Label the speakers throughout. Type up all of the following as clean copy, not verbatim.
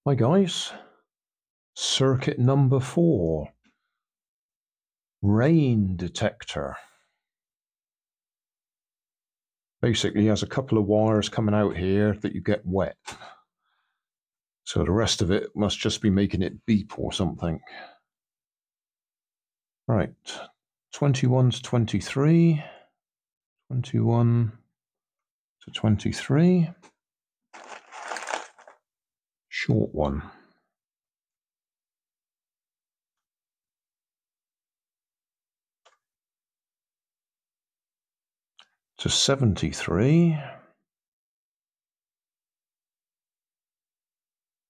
Speaker 1: Hi guys, circuit number 4, rain detector. Basically has a couple of wires coming out here that you get wet. So the rest of it must just be making it beep or something. Right, 21 to 23, 21 to 23, short one. To 73,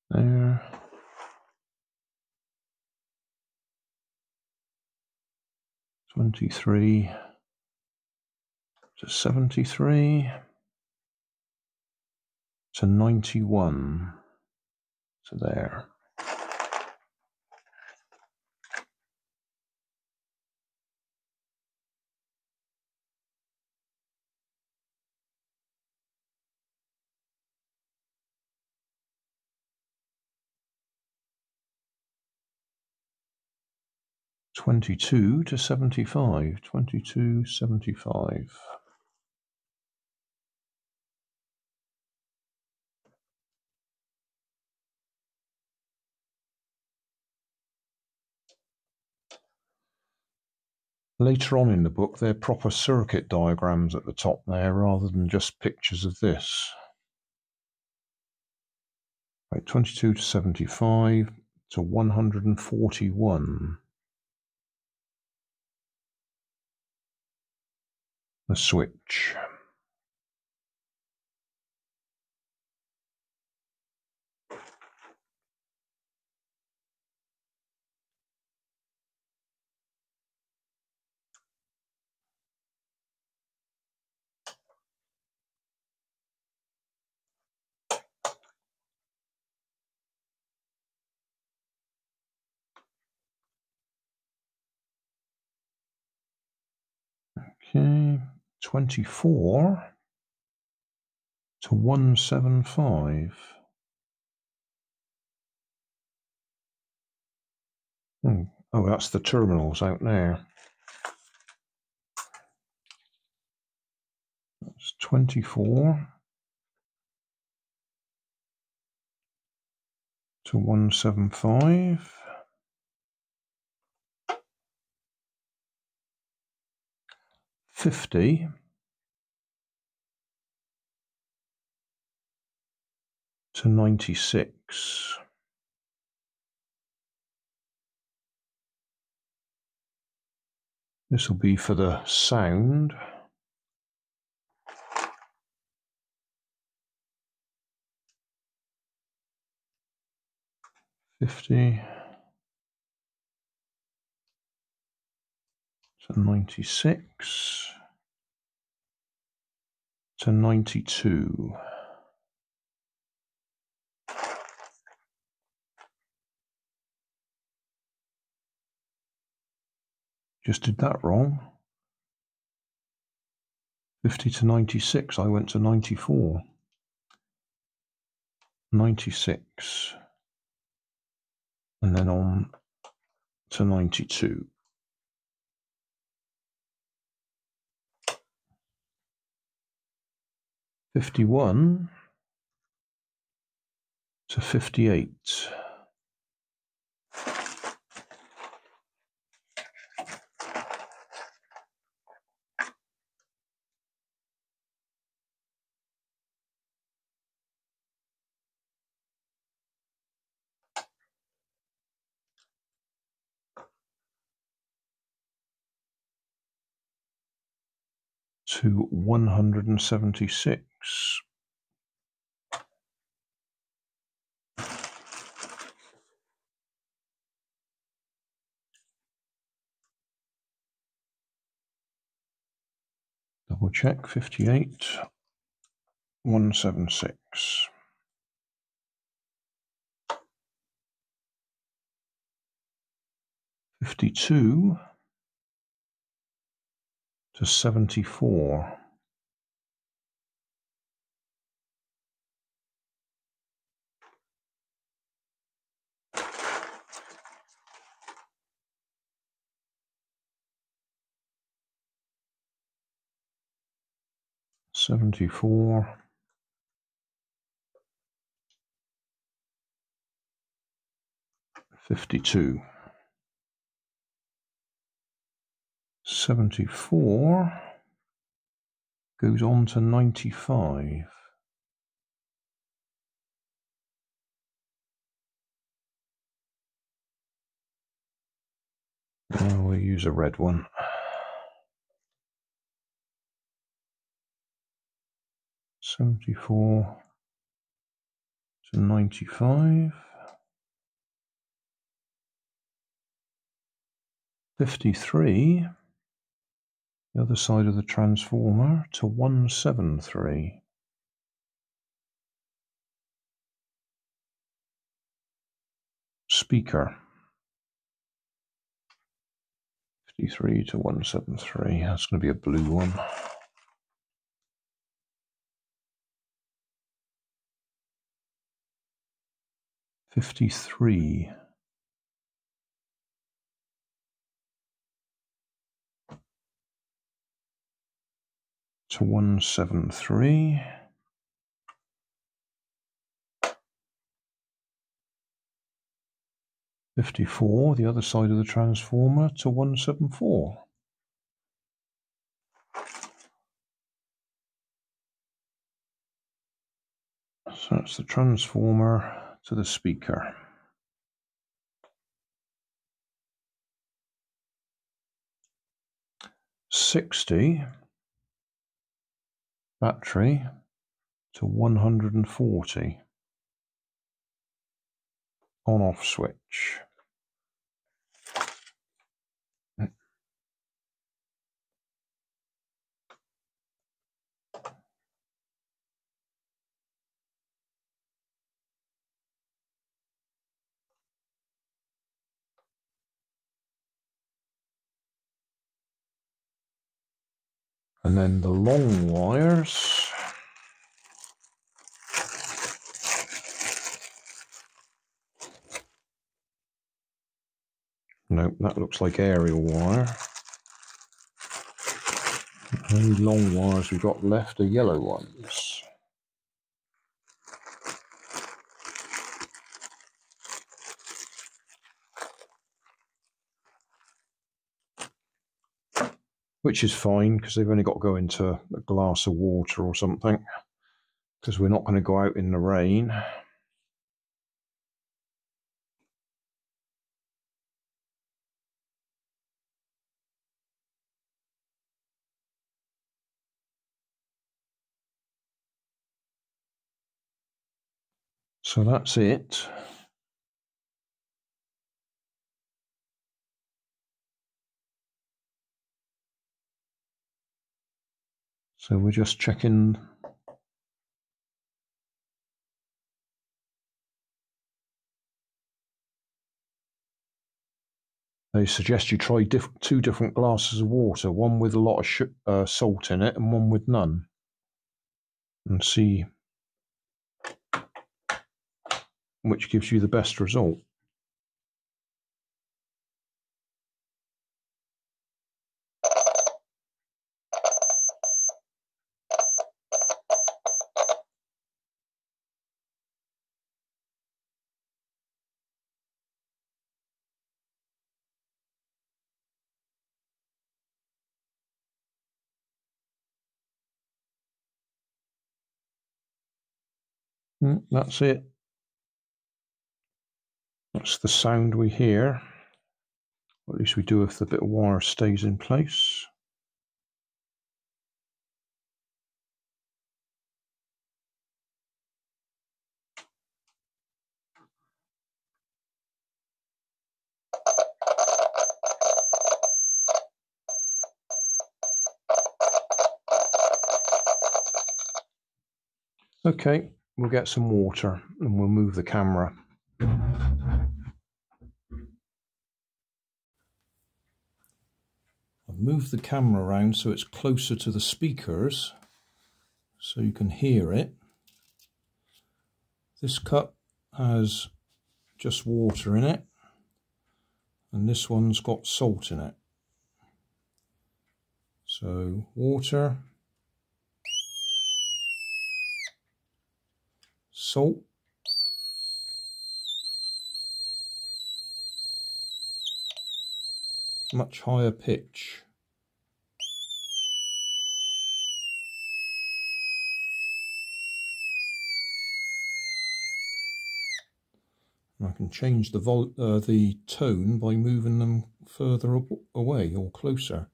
Speaker 1: there, 23 to 73, to 91, to there. Twenty-two to 75, 22, 75. Later on in the book, they're proper circuit diagrams at the top there, rather than just pictures of this. Right, 22 to 75 to 141. The switch. Okay, 24 to 175. Oh, that's the terminals out there. That's 24 to 175. 50 to 96. This will be for the sound. $50 to 96 to 92. Just did that wrong. 50 to 96, I went to 94. 96. And then on to 92. $51 to 58. To 176. Double check, 58, 176. $52 to 74. 74. 52. 74 goes on to 95. Now we'll use a red one. 74 to 95. 53, the other side of the transformer, to 173. Speaker. 53 to 173. That's going to be a blue one. $53. To 173. 54, the other side of the transformer, to 174. So that's the transformer to the speaker. $60, battery to 140. On-off switch. And then the long wires. Nope, that looks like aerial wire. The only long wires we've got left are yellow ones. Which is fine, because they've only got to go into a glass of water or something, because we're not going to go out in the rain. So that's it. So we're just checking. They suggest you try two different glasses of water, one with a lot of salt in it and one with none, and see which gives you the best result. That's it. That's the sound we hear. Or at least we do if the bit of wire stays in place. Okay, we'll get some water and we'll move the camera. I've moved the camera around so it's closer to the speakers so you can hear it. This cup has just water in it, and this one's got salt in it. So water salt, much higher pitch. And I can change the tone by moving them further away or closer.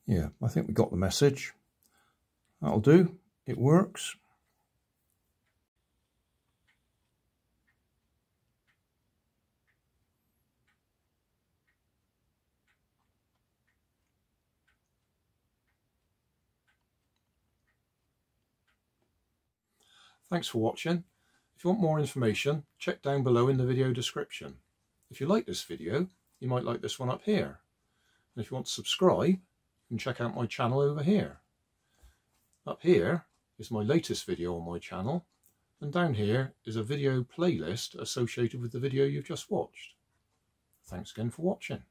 Speaker 1: Yeah, I think we got the message. That'll do. It works. Thanks for watching. If you want more information, check down below in the video description. If you like this video, you might like this one up here. And if you want to subscribe, you can check out my channel over here. Up here is my latest video on my channel, and down here is a video playlist associated with the video you've just watched. Thanks again for watching.